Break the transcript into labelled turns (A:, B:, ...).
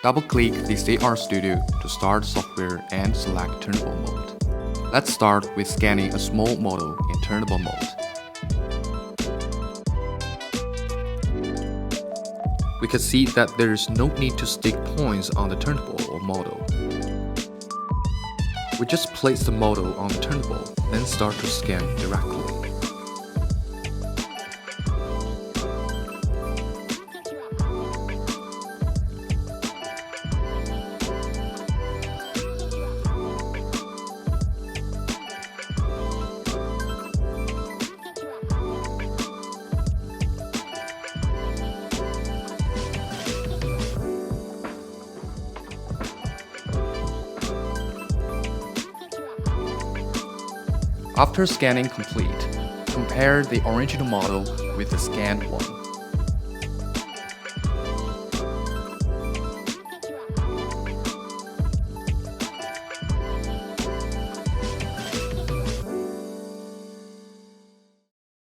A: Double-click the CR Studio to start software and select Turnable mode. Let's start with scanning a small model in Turnable mode. We can see that there is no need to stick points on the turnable or model. We just place the model on the turnable, then start to scan directly. After scanning complete, compare the original model with the scanned one.